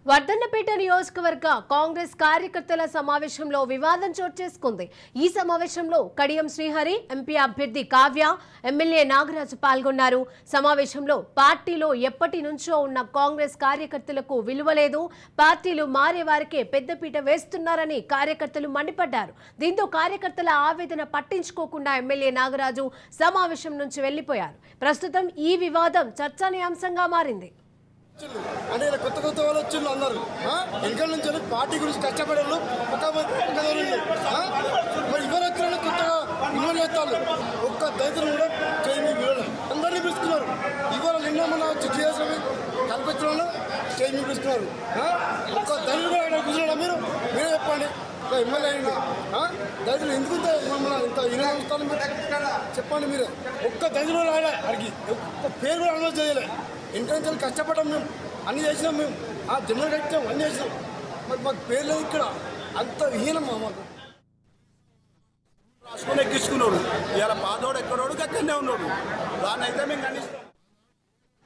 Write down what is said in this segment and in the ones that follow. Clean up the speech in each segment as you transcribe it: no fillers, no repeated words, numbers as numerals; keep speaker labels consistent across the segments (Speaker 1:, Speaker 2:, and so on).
Speaker 1: వర్ధన్నపేట నియోజకవర్గ కాంగ్రెస్ కార్యకర్తల సమావేశంలో వివాదం చోటు చేసుకుంది. ఈ సమావేశంలో కడియం శ్రీహరి, ఎంపీ అభ్యర్థి కావ్య, ఎమ్మెల్యే నాగరాజు పాల్గొన్నారు. సమావేశంలో పార్టీలో ఎప్పటి నుంచో ఉన్న కాంగ్రెస్ కార్యకర్తలకు విలువ లేదు, పార్టీలు మారే వారికే పెద్దపీట వేస్తున్నారని కార్యకర్తలు మండిపడ్డారు. దీంతో కార్యకర్తల ఆవేదన పట్టించుకోకుండా ఎమ్మెల్యే నాగరాజు సమావేశం నుంచి వెళ్లిపోయారు. ప్రస్తుతం ఈ వివాదం చర్చనీయాంశంగా మారింది.
Speaker 2: అంటే కొత్త కొత్త వాళ్ళు వచ్చిండ్రు అందరూ ఎన్నికల నుంచి పార్టీ గురించి కష్టపడారు. మరి ఇవ్వరు వచ్చిన కొత్తగా ఇన్వాల్వ్ చేస్తారు. ఒక్క దళితులు కూడా చేయి అందరినీ పిలుస్తున్నారు. ఇవాళ నిన్న మన వచ్చి చేసిన కల్పించడంలో చేయి పిలుస్తున్నారు. ఒక్క దళితులు కూడా కూర్చున్నాడా? మీరే చెప్పండి. ఎమ్మెల్యే అయింది దళితులు ఎందుకు మమ్మల్ని ఇంత ఇన్వాల్వ్ చెప్పండి. మీరే ఒక్క దళితులు రాయలే, అడిగి ఒక్క పేరు కూడా అనౌన్స్ చేయలే. ఇంటర్నేషనల్ కష్టపడ్డాం, మేము అన్ని చేసినాం, మేము జనరల్ కట్టాం, అన్ని చేసినాం. మరి మాకు పేరు లేదు ఇక్కడ. అంత హీనమ్మా మాకు.
Speaker 3: రాసుకొని ఎక్కించుకున్నాడు. ఇలా పాదోడు ఎక్కడోడు అక్కడనే ఉన్నాడు. దాన్ని అయితే మేము ఖండిస్తాం.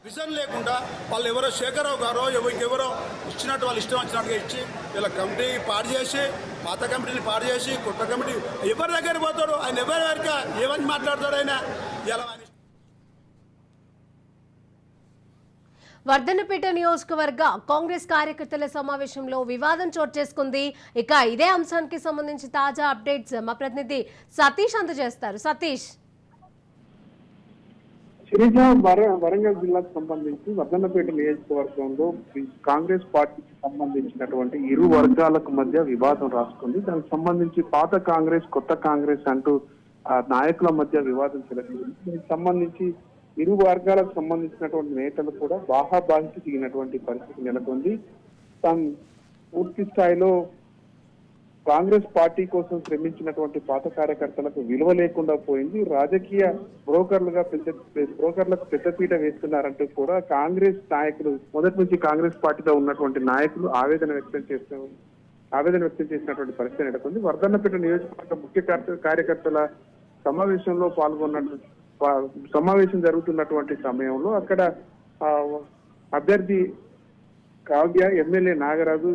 Speaker 3: విజన్ లేకుండా వాళ్ళు ఎవరో శేఖరరావు గారో ఎవరో ఇచ్చినట్టు వాళ్ళు ఇష్టం వచ్చినట్టుగా ఇచ్చి వీళ్ళ కమిటీ పాడు చేసి, పాత కమిటీని పాడు చేసి, కొత్త కమిటీ ఎవరి దగ్గర పోతాడు ఆయన, ఎవరి వరకు ఏమని మాట్లాడతాడు ఆయన. ఇలా
Speaker 1: వర్ధన్నపేట నియోజకవర్గ కాంగ్రెస్ కార్యకర్తల సమావేశంలో వివాదం చోటు చేసుకుంది. ఇక ఇదే అంశానికి సంబంధించి తాజా అప్డేట్స్ మా ప్రతినిధి సతీష్ అందజేస్తారు. సతీష్,
Speaker 4: శిరీష, వరంగల్ జిల్లాకు సంబంధించి వర్ధన్నపేట నియోజకవర్గంలో కాంగ్రెస్ పార్టీకి సంబంధించినటువంటి ఇరు వర్గాలకు మధ్య వివాదం రాసుకుంది. దానికి సంబంధించి పాత కాంగ్రెస్, కొత్త కాంగ్రెస్ అంటూ నాయకుల మధ్య వివాదం చెలగింది. దీనికి సంబంధించి ఇరు వర్గాలకు సంబంధించినటువంటి నేతలు కూడా బాహాబాహికి దిగినటువంటి పరిస్థితి నెలకొంది. తాను పూర్తి స్థాయిలో కాంగ్రెస్ పార్టీ కోసం శ్రమించినటువంటి పాత కార్యకర్తలకు విలువ లేకుండా పోయింది. రాజకీయ బ్రోకర్లకు పెద్దపీట వేస్తున్నారంటూ కూడా కాంగ్రెస్ నాయకులు, మొదటి నుంచి కాంగ్రెస్ పార్టీలో ఉన్నటువంటి నాయకులు ఆవేదన వ్యక్తం చేసినటువంటి పరిస్థితి నెలకొంది. వర్ధన్నపేట నియోజకవర్గ ముఖ్య కార్యకర్తల సమావేశం జరుగుతున్నటువంటి సమయంలో అక్కడ అభ్యర్థి Kavya, MLA Nagaraju,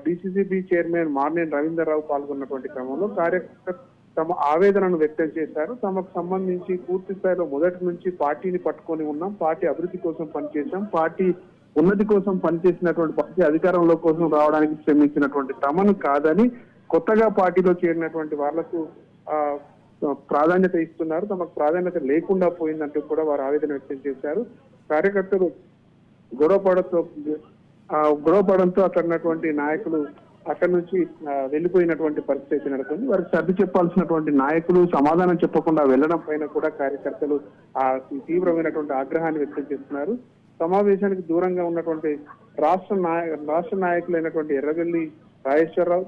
Speaker 4: DCCB chairman Marneni Ravindar Rao పాల్గొన్నటువంటి క్రమంలో కార్యకర్తలు తమ ఆవేదనను వ్యక్తం చేశారు. తమకు సంబంధించి పూర్తి స్థాయిలో మొదటి నుంచి పార్టీని పట్టుకొని ఉన్నాం, పార్టీ అభివృద్ధి కోసం పనిచేశాం, పార్టీ ఉన్నతి కోసం పనిచేసినటువంటి పార్టీ అధికారంలో కోసం రావడానికి శ్రమించినటువంటి తమను కాదని కొత్తగా పార్టీలో చేరినటువంటి వాళ్లకు ప్రాధాన్యత ఇస్తున్నారు, తమకు ప్రాధాన్యత లేకుండా పోయిందంటూ కూడా వారు ఆవేదన వ్యక్తం చేశారు. కార్యకర్తలు గొడవపడంతో అక్కడ ఉన్నటువంటి నాయకులు అక్కడి నుంచి వెళ్లిపోయినటువంటి పరిస్థితి నెలకొంది. వారికి సర్ది చెప్పాల్సినటువంటి నాయకులు సమాధానం చెప్పకుండా వెళ్లడం పైన కూడా కార్యకర్తలు తీవ్రమైనటువంటి ఆగ్రహాన్ని వ్యక్తం చేస్తున్నారు. సమావేశానికి దూరంగా ఉన్నటువంటి రాష్ట్ర నాయకులైనటువంటి ఎర్రవెల్లి రాజేశ్వరరావు,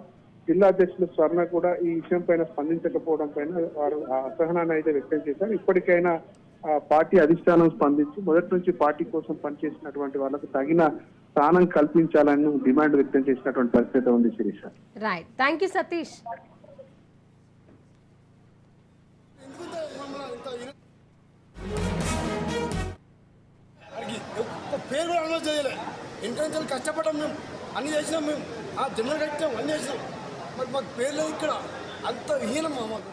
Speaker 4: జిల్లా అధ్యక్షులు స్వర్ణ కూడా ఈ విషయం పైన స్పందించకపోవడం పైన వారు అసహనాన్ని అయితే వ్యక్తం చేశారు. ఇప్పటికైనా పార్టీ అధిష్టానం స్పందించి మొదటి నుంచి పార్టీ కోసం పనిచేసినటువంటి వాళ్ళకు తగిన స్థానం కల్పించాలని డిమాండ్ వ్యక్తం చేసినటువంటి పరిస్థితి ఉంది. Sirisha,
Speaker 1: right, thank you Satish.
Speaker 2: పేరు కూడా అనౌన్స్ చేయలే. ఇంటర్నేషనల్ కష్టపడ్డాం, మేము అన్ని చేసినాం, మేము జనరల్ కట్టాం, అన్ని చేసినాం. మరి మాకు పేరు లేదు ఇక్కడ. అంత హీనమ్మా మాకు.